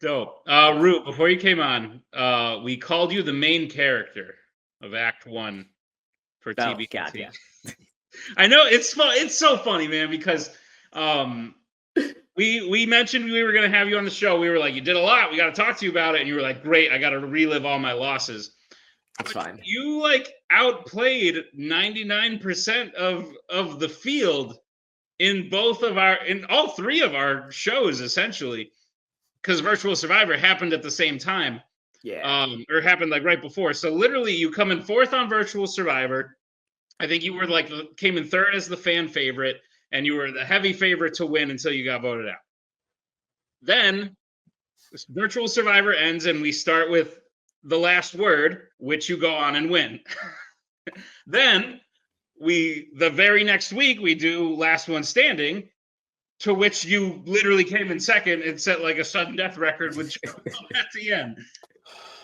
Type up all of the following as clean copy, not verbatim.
Dope. Root, before you came on, we called you the main character of Act 1 for Oh God, TBNT. yeah. I know it's fun. It's so funny, man, because um, we mentioned we were gonna have you on the show. We were like, you did a lot. We got to talk to you about it, and you were like, great. I got to relive all my losses. It's But fine. you like outplayed 99% of the field in all three of our shows essentially, because Virtual Survivor happened at the same time, Yeah. or happened like right before. So literally, you come in fourth on Virtual Survivor. I think you were like came in third as the fan favorite, and you were the heavy favorite to win until you got voted out. Then Virtual Survivor ends, and we start with the last word, which you go on and win. Then the very next week we do Last One Standing, to which you literally came in second and set like a sudden death record with Joe at the end.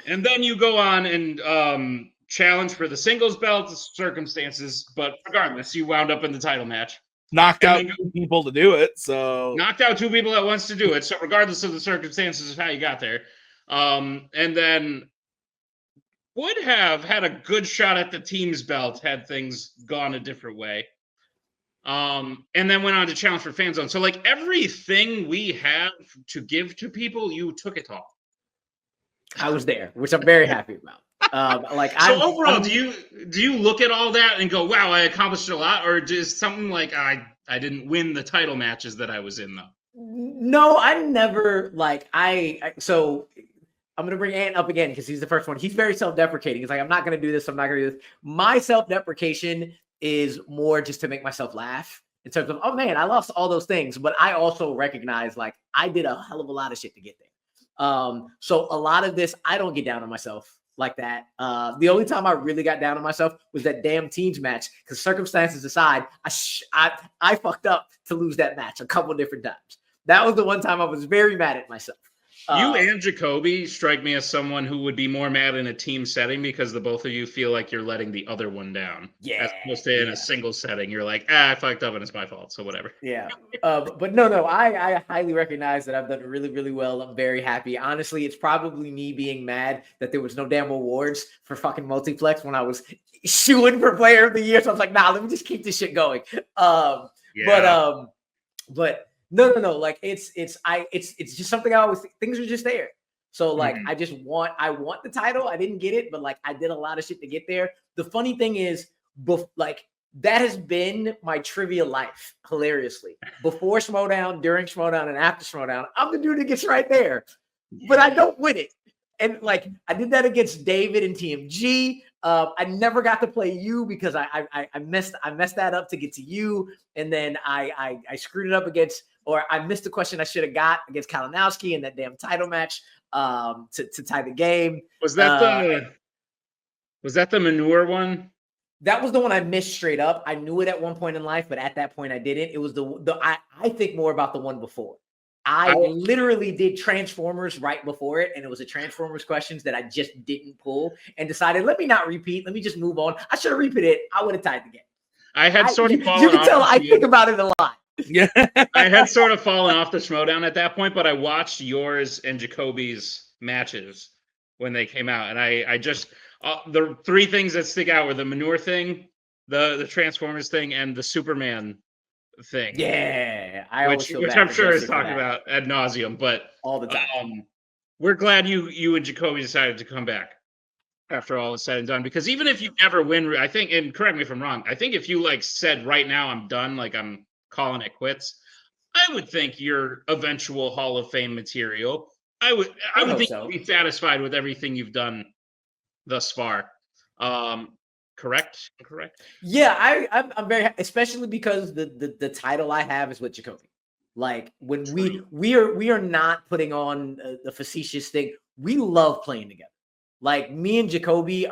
And then you go on and challenge for the singles belt circumstances, but regardless, you wound up in the title match. Knocked And out then 2 people to do it, so knocked out 2 people at once to do it. So regardless of the circumstances of how you got there, and then would have had a good shot at the team's belt had things gone a different way. And then went on to challenge for Fanzone. So like everything we have to give to people, you took it all. I was there, which I'm very happy about. So overall, do you look at all that and go, "Wow, I accomplished a lot," or just something like I didn't win the title matches that I was in though? No, I never so I'm gonna bring Ant up again because he's the first one. He's very self-deprecating. He's like, I'm not gonna do this. I'm not gonna do this. My self-deprecation is more just to make myself laugh in terms of, oh man, I lost all those things, but I also recognize like I did a hell of a lot of shit to get there. So a lot of this, I don't get down on myself like that. The only time I really got down on myself was that damn teams match. Because circumstances aside, I fucked up to lose that match a couple different times. That was the one time I was very mad at myself. You and Jacoby strike me as someone who would be more mad in a team setting because the both of you feel like you're letting the other one down. Yeah. As opposed to in a single setting, you're like, I fucked up and it's my fault, so whatever. Yeah. But no, I highly recognize that I've done really, really well. I'm very happy. Honestly, it's probably me being mad that there was no damn awards for fucking Multiplex when I was shooing for Player of the Year. So I was like, nah, let me just keep this shit going. But no. Like it's just something I always think, things are just there. So like I want the title. I didn't get it, but like I did a lot of shit to get there. The funny thing is, like that has been my trivia life, hilariously. Before Schmodown, during Schmodown, and after Schmodown, I'm the dude that gets right there, but I don't win it. And like I did that against David and TMG. I never got to play you because I messed that up to get to you, and then I screwed it up against, or I missed the question I should have got against Kalinowski in that damn title match to tie the game. Was that the manure one? That was the one I missed straight up. I knew it at one point in life, but at that point I didn't. It was I think more about the one before. I literally did Transformers right before it, and it was a Transformers questions that I just didn't pull and decided, let me not repeat. Let me just move on. I should have repeated it. I would have tied the game. I had sort of fallen off. You can tell I think about it a lot. Yeah. I had sort of fallen off the Schmodown at that point, but I watched yours and Jacoby's matches when they came out, and I just the three things that stick out were the manure thing, the Transformers thing, and the Superman thing. Yeah, which I'm sure is talked about ad nauseum, but all the time. We're glad you and Jacoby decided to come back after all is said and done, because even if you never win, I think, and correct me if I'm wrong, I think if you like said right now I'm done, like I'm calling it quits, I would think you're eventual Hall of Fame material. I would think you'd be satisfied with everything you've done thus far. Correct? Yeah, I'm very, especially because the title I have is with Jacoby. Like when we are not putting on the facetious thing. We love playing together. Like me and Jacoby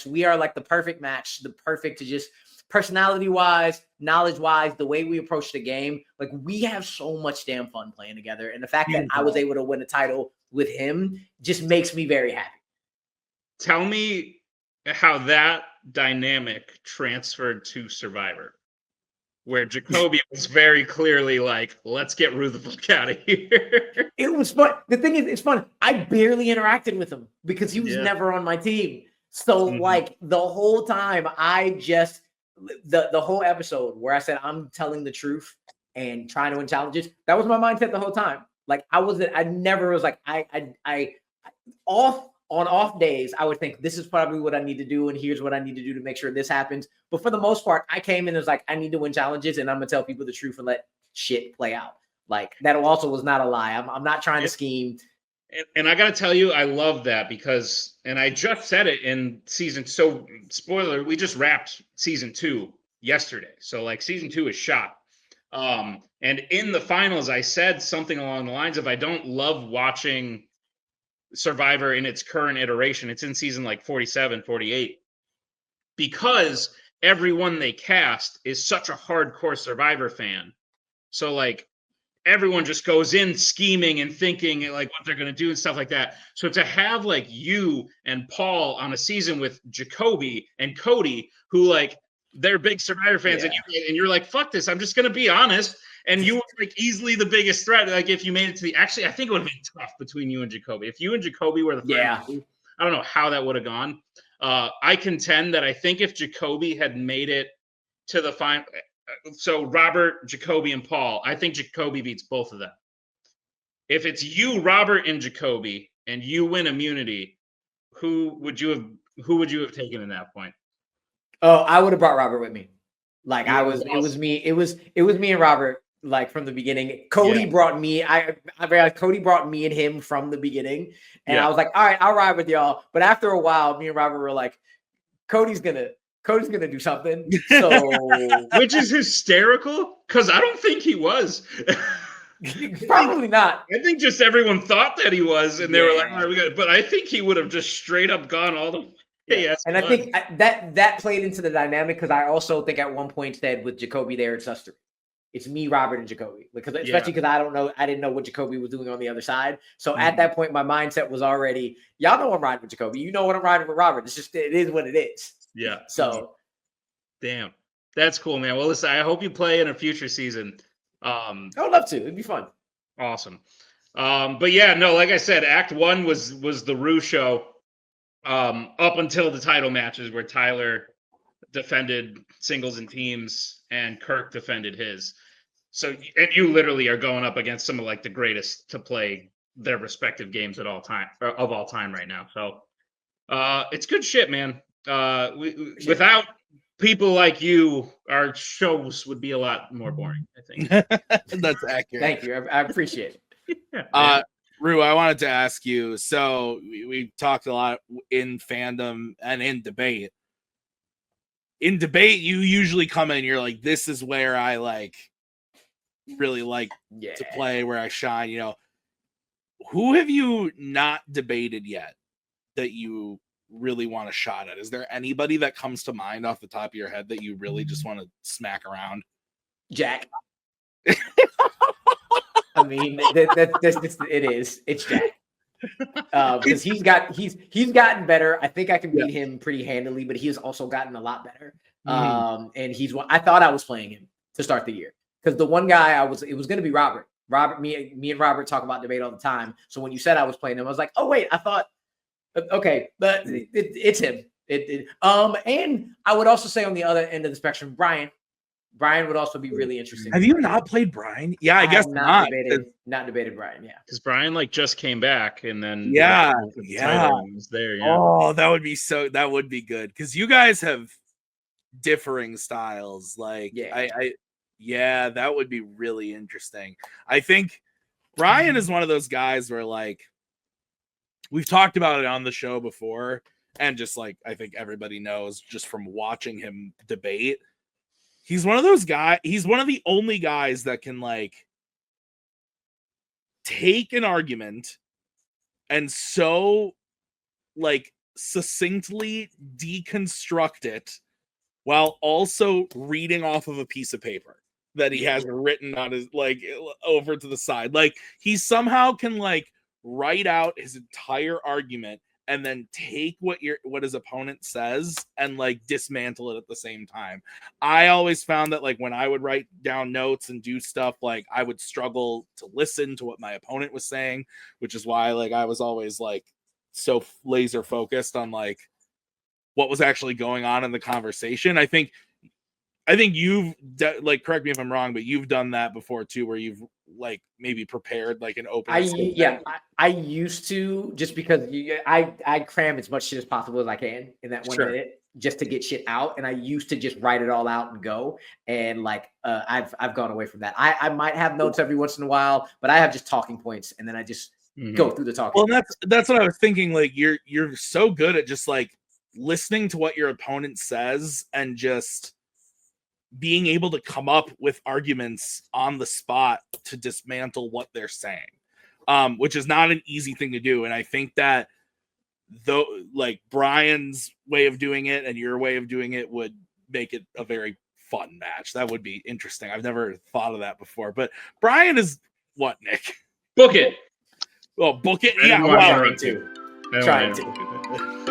we are like the perfect match, the perfect to just personality wise, knowledge wise, the way we approach the game. Like we have so much damn fun playing together. And the fact that I was able to win a title with him just makes me very happy. Tell me how that dynamic transferred to Survivor. where Jacoby was very clearly like, let's get Rue the fuck out of here. It was fun. The thing is, it's fun. I barely interacted with him because he was Yeah. never on my team. So like the whole time, I just the whole episode where I said I'm telling the truth and trying to win challenges. That was my mindset the whole time. Like I never was like I off days, I would think this is probably what I need to do, and here's what I need to do to make sure this happens. But for the most part, I came in as like, I need to win challenges, and I'm gonna tell people the truth and let shit play out. Like that also was not a lie. I'm not trying to scheme. And I gotta tell you, I love that because, and I just said it in season. So spoiler, we just wrapped season 2 yesterday. So like season 2 is shot. And in the finals, I said something along the lines of, I don't love watching Survivor in its current iteration. It's in season like 47, 48, because everyone they cast is such a hardcore Survivor fan. So like everyone just goes in scheming and thinking like what they're going to do and stuff like that. So to have like you and Paul on a season with Jacoby and Cody, who like they're big Survivor fans, and you're like, fuck this, I'm just going to be honest. And you were like easily the biggest threat. Like if you made it to the, actually, I think it would have been tough between you and Jacoby. If you and Jacoby were the final two, I don't know how that would have gone. I contend that I think if Jacoby had made it to the final, so Robert, Jacoby, and Paul, I think Jacoby beats both of them. If it's you, Robert, and Jacoby, and you win immunity, who would you have taken in that point? Oh, I would have brought Robert with me. Like it was me and Robert. Like from the beginning, Cody brought me. I realized Cody brought me and him from the beginning, and I was like, all right, I'll ride with y'all. But after a while, me and Robert were like, Cody's gonna do something. So which is hysterical because I don't think he was. Probably not. I think just everyone thought that he was, and they were like, all right, we got it. But I think he would have just straight up gone all the way. Yes, and I think that played into the dynamic because I also think at one point said with Jacoby there, it's us three. It's me, Robert, and Jacoby. Because especially because I didn't know what Jacoby was doing on the other side. So at that point, my mindset was already, y'all know I'm riding with Jacoby. You know what I'm riding with Robert. It's just it is what it is. Yeah. So damn. That's cool, man. Well, listen, I hope you play in a future season. I would love to. It'd be fun. Awesome. But yeah, no, like I said, Act 1 was the Rue show. Up until the title matches where Tyler defended singles and teams and Kirk defended his. So, and you literally are going up against some of like the greatest to play their respective games of all time right now. So, it's good shit, man. Without people like you, our shows would be a lot more boring, I think. That's accurate. Thank you. I appreciate it. Yeah, Rue, I wanted to ask you, so we talked a lot in fandom and in debate. In debate, you usually come in and you're like, this is where I like really like to play, where I shine, you know. Who have you not debated yet that you really want a shot at? Is there anybody that comes to mind off the top of your head that you really just want to smack around? Jack. I mean, it's Jack. Because he's gotten better. I think I can beat him pretty handily, but he has also gotten a lot better. And I thought I was playing him to start the year because the one guy it was going to be Robert. Me and Robert talk about debate all the time. So when you said I was playing him, I was like, oh wait, I thought, okay, but it's him. And I would also say on the other end of the spectrum, Brian would also be really interesting. Have you not played Brian? Yeah, I guess not. Not debated Brian, yeah. because Brian like just came back and then was there. Yeah. Oh, that would be good because you guys have differing styles. Like, that would be really interesting. I think Brian is one of those guys where like we've talked about it on the show before, and just like I think everybody knows just from watching him debate. He's one of those guys. He's one of the only guys that can like take an argument and so like succinctly deconstruct it while also reading off of a piece of paper that he has written on his like over to the side. Like he somehow can like write out his entire argument and then take what his opponent says and like dismantle it at the same time. I always found that like when I would write down notes and do stuff, like I would struggle to listen to what my opponent was saying, which is why like I was always like so laser focused on like what was actually going on in the conversation. I think you've like, correct me if I'm wrong, but you've done that before too, where you've like maybe prepared like an open. I used to, just because I cram as much shit as possible as I can in that 1 minute just to get shit out, and I used to just write it all out and go. And like I've gone away from that. I might have notes every once in a while, but I have just talking points, and then I just go through the talking. Well, that's what I was thinking. Like you're so good at just like listening to what your opponent says and just being able to come up with arguments on the spot to dismantle what they're saying, which is not an easy thing to do. And I think that though, like Brian's way of doing it and your way of doing it would make it a very fun match. That would be interesting. I've never thought of that before. But Brian is what, Nick? Book it. Well, book it. Yeah, trying to.